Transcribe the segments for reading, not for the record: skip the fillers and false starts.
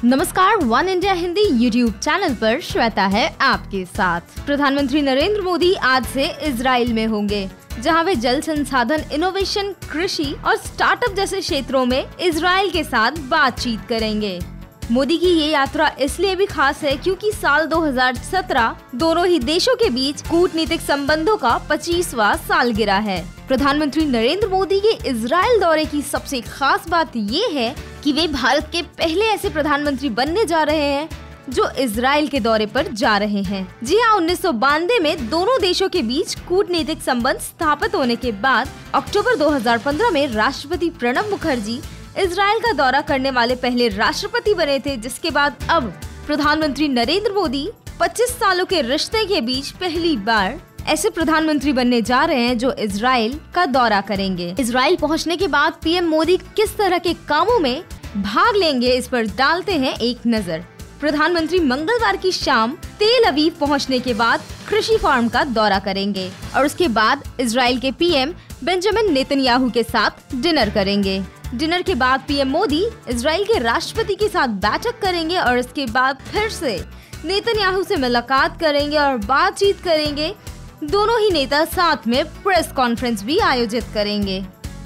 नमस्कार, one India Hindi YouTube channel पर श्वेता है आपके साथ। प्रधानमंत्री नरेंद्र मोदी आज से इजराइल में होंगे, जहां वे जल संसाधन, इनोवेशन, कृषि और स्टार्टअप जैसे क्षेत्रों में इजराइल के साथ बातचीत करेंगे। मोदी की ये यात्रा इसलिए भी खास है क्योंकि साल 2017 दोनों ही देशों के बीच कूटनीतिक संबंधों का 25वां सालगिरह है। प्रधानमंत्री नरेंद्र मोदी के इजराइल दौरे की सबसे खास बात ये है कि वे भारत के पहले ऐसे प्रधानमंत्री बनने जा रहे हैं जो इजराइल के दौरे पर जा रहे हैं। जी हाँ, 1992 में दोनों देशों के बीच कूटनीतिक संबंध स्थापित होने के बाद अक्टूबर 2015 में राष्ट्रपति प्रणब मुखर्जी इजराइल का दौरा करने वाले पहले राष्ट्रपति बने थे, जिसके बाद अब प्रधानमंत्री नरेंद्र मोदी 25 सालों के रिश्ते के बीच पहली बार ऐसे प्रधानमंत्री बनने जा रहे हैं जो इजराइल का दौरा करेंगे। इजराइल पहुंचने के बाद पीएम मोदी किस तरह के कामों में भाग लेंगे, इस पर डालते हैं एक नजर। प्रधानमंत्री मंगलवार की शाम तेल अवीव पहुंचने के बाद कृषि फार्म का दौरा करेंगे और उसके बाद इजराइल के पीएम बेंजामिन नेतन्याहू के साथ डिनर करेंगे। डिनर के बाद पीएम मोदी इजराइल के राष्ट्रपति के साथ बैठक करेंगे और इसके बाद फिर से नेतन्याहू से मुलाकात करेंगे और बातचीत करेंगे। दोनों ही नेता साथ में प्रेस कॉन्फ्रेंस भी आयोजित करेंगे।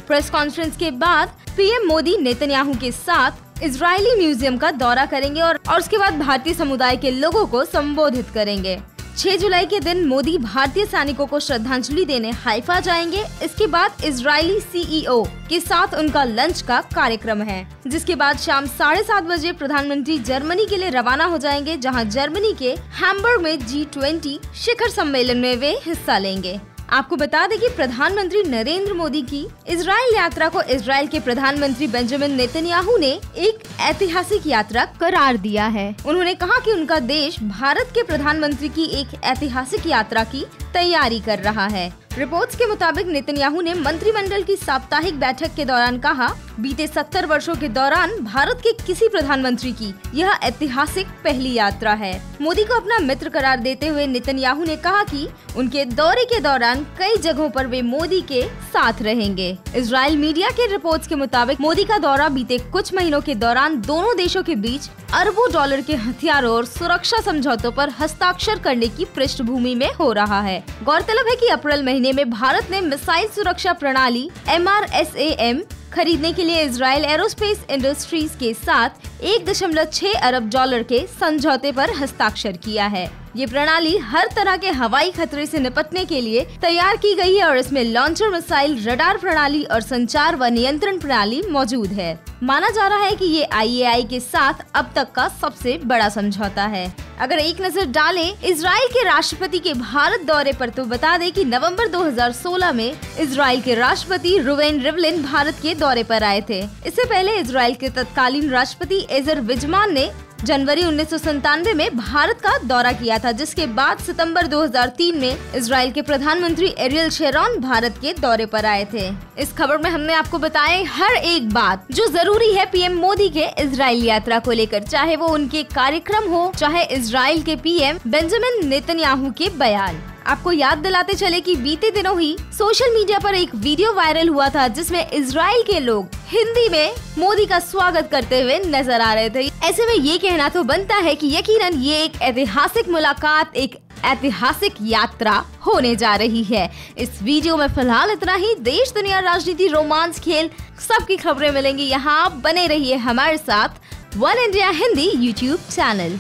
प्रेस कॉन्फ्रेंस के बाद पीएम मोदी नेतन्याहू के साथ इजरायली म्यूजियम का दौरा करेंगे और उसके बाद भारतीय समुदाय के लोगों को संबोधित करेंगे। 6 जुलाई के दिन मोदी भारतीय सैनिकों को श्रद्धांजलि देने हाइफा जाएंगे। इसके बाद इजरायली सीईओ के साथ उनका लंच का कार्यक्रम है, जिसके बाद शाम 7:30 बजे प्रधानमंत्री जर्मनी के लिए रवाना हो जाएंगे, जहां जर्मनी के हैम्बर्ग में G20 शिखर सम्मेलन में वे हिस्सा लेंगे। आपको बता दें कि प्रधानमंत्री नरेंद्र मोदी की इजराइल यात्रा को इजराइल के प्रधानमंत्री बेंजामिन नेतन्याहू ने एक ऐतिहासिक यात्रा करार दिया है। उन्होंने कहा कि उनका देश भारत के प्रधानमंत्री की एक ऐतिहासिक यात्रा की तैयारी कर रहा है। रिपोर्ट्स के मुताबिक नेतन्याहू ने मंत्रिमंडल की साप्ताहिक बैठक के दौरान कहा, बीते 70 वर्षों के दौरान भारत के किसी प्रधानमंत्री की यह ऐतिहासिक पहली यात्रा है। मोदी को अपना मित्र करार देते हुए नेतन्याहू ने कहा कि उनके दौरे के दौरान कई जगहों पर वे मोदी के साथ रहेंगे। इजराइल मीडिया के रिपोर्ट्स के मुताबिक मोदी का दौरा बीते कुछ महीनों के दौरान दोनों देशों के बीच अरबों डॉलर के हथियारों और सुरक्षा समझौतों पर हस्ताक्षर करने की पृष्ठभूमि में हो रहा है। गौरतलब है कि अप्रैल महीने में भारत ने मिसाइल सुरक्षा प्रणाली MRSAM खरीदने के लिए इजराइल एरोस्पेस इंडस्ट्रीज के साथ 1.6 अरब डॉलर के समझौते पर हस्ताक्षर किया है। ये प्रणाली हर तरह के हवाई खतरे से निपटने के लिए तैयार की गई है और इसमें लॉन्चर मिसाइल, रडार प्रणाली और संचार व नियंत्रण प्रणाली मौजूद है। माना जा रहा है कि ये IAI के साथ अब तक का सबसे बड़ा समझौता है। अगर एक नजर डालें इजराइल के राष्ट्रपति के भारत दौरे पर, तो बता दें कि नवंबर 2016 में इजराइल के राष्ट्रपति रुवेन रिवलिन भारत के दौरे पर आए थे। इससे पहले इजराइल के तत्कालीन राष्ट्रपति एजर विजमान ने जनवरी 1997 में भारत का दौरा किया था, जिसके बाद सितंबर 2003 में इजराइल के प्रधानमंत्री एरियल शेरॉन भारत के दौरे पर आए थे। इस खबर में हमने आपको बताए हर एक बात जो जरूरी है पीएम मोदी के इजराइल यात्रा को लेकर, चाहे वो उनके कार्यक्रम हो, चाहे इजराइल के पीएम बेंजामिन नेतन्याहू के बयान। आपको याद दिलाते चले कि बीते दिनों ही सोशल मीडिया पर एक वीडियो वायरल हुआ था, जिसमें इजराइल के लोग हिंदी में मोदी का स्वागत करते हुए नजर आ रहे थे। ऐसे में ये कहना तो बनता है कि यकीनन ये एक ऐतिहासिक मुलाकात, एक ऐतिहासिक यात्रा होने जा रही है। इस वीडियो में फिलहाल इतना ही। देश, दुनिया, राजनीति, रोमांच, खेल सबकी खबरें मिलेंगी यहाँ। बने रहिए हमारे साथ one India Hindi YouTube channel.